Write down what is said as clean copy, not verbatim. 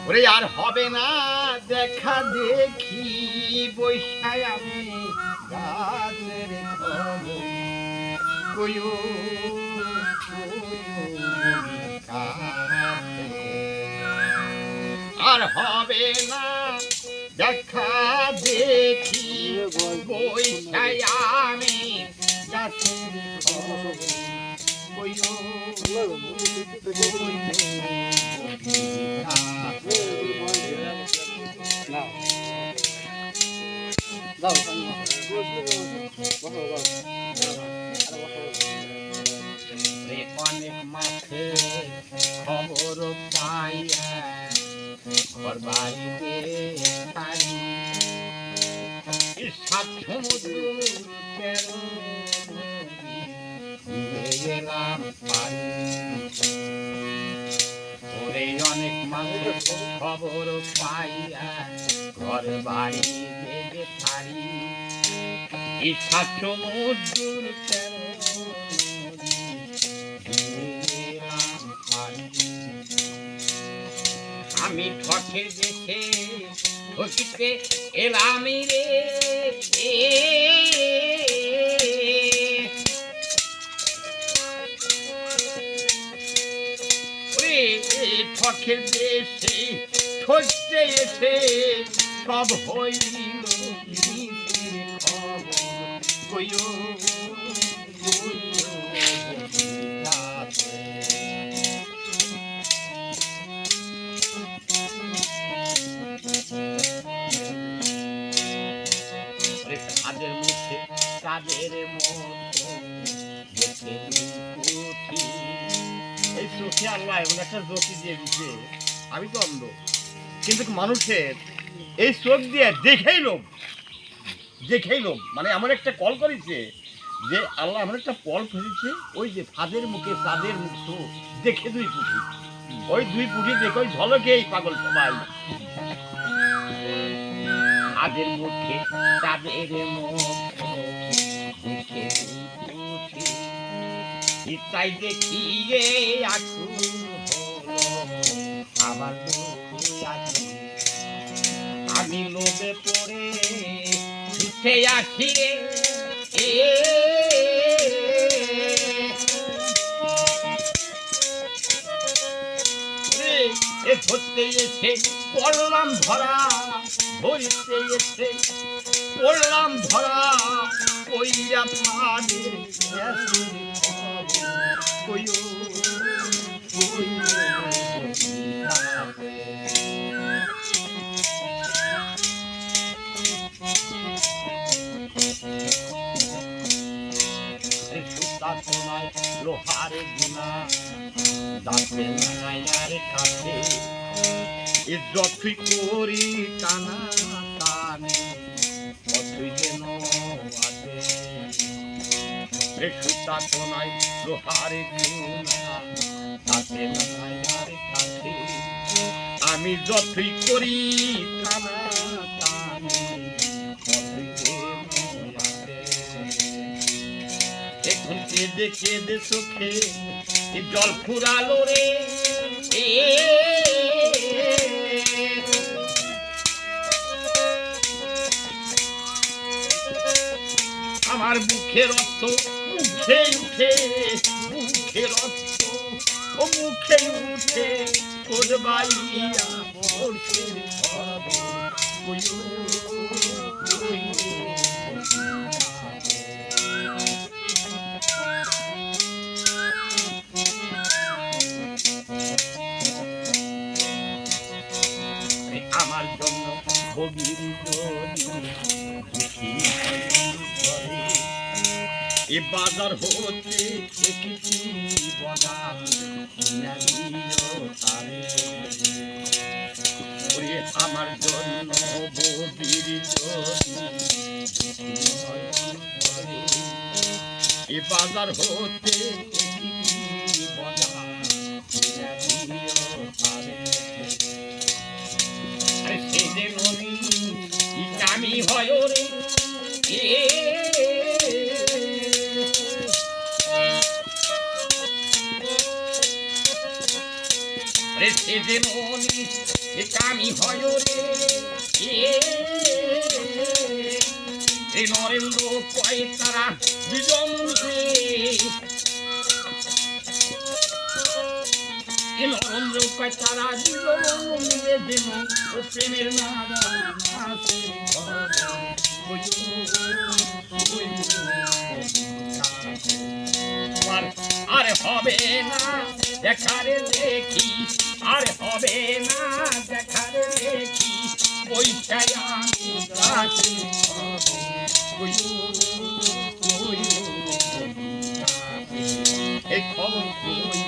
ওরে আর হবে না দেখা দেখি বৈশায় আমি গাছের খবর কইও আর হবে না দেখা দেখি বৈশায় আমি গাছের খবর কইও অনেক মাঠে খবর পাইয়া ঘর বাড়িতে সাত সমুদ্র গেলাম ওরে অনেক মাঠে খবর পাইয়া ঘর বাড়ি থেকে ছাড়ি সাত সমুদ্র আমি ঠকের দেশে ঠকিতে এলাম রে ঠকের দেশে ঠকতে এসে সব হইল খবর কইও তাদের মুখে তাদের মতো এই চোখে আল্লাহ এমন একটা জ্যোতি দিয়ে দিচ্ছে আমি তো অন্ধ কিন্তু মানুষের এই চোখ দিয়ে দেখেই লোভ মানে এমন একটা কল করেছে যে আল্লাহ এমন একটা কল ফেলেছে ওই যে ফাঁদের মুখে তাদের মুখ তো দেখে দুই পুঁটি ওই দুই পুঁটি দেখে ওই ঝলকেই পাগল সবাই তাদের মুখে তাদের তাই দেখিয়ে আবার আমি লোভে পড়ে উঠে আসি ধরতে এসে পড়লাম ধরা ধরতে এসে পড়লাম ধরা কইয়া ফাঁদের লোহারে গুনা দাঁতে লাগাইয়ার কাছে যতই করি টানা টানে ততই যেন আছে সুতা তো নাই লোহারে গুনা দাঁতে লাগাইয়ার কাছে আমি যতই করি টানা টানে ততই যেন আছে এখন কেঁদে কেঁদে চোখে জল ফুরালো রে আমার বুকের রক্ত মুখে উঠে বুকের রক্ত ও মুখে উঠে তোর বাইয়া পড়ছে আমার জন্য গভীর এ বাজার হতে কিছু বাজার আমার জন্য গভীর এ বাজার হতে আমি হয় রে যে মনি কামি হয় রে এ নরেন্দ্র কয় তারা বিজন রে এ নরেন্দ্র কয় তারা বিজন রে যেন ও প্রেমের নাদা নাচে আর হবে না দেখারে দেখি আর হবে না দেখারে দেখি বৈশায় আমি কাছে এই খবর কই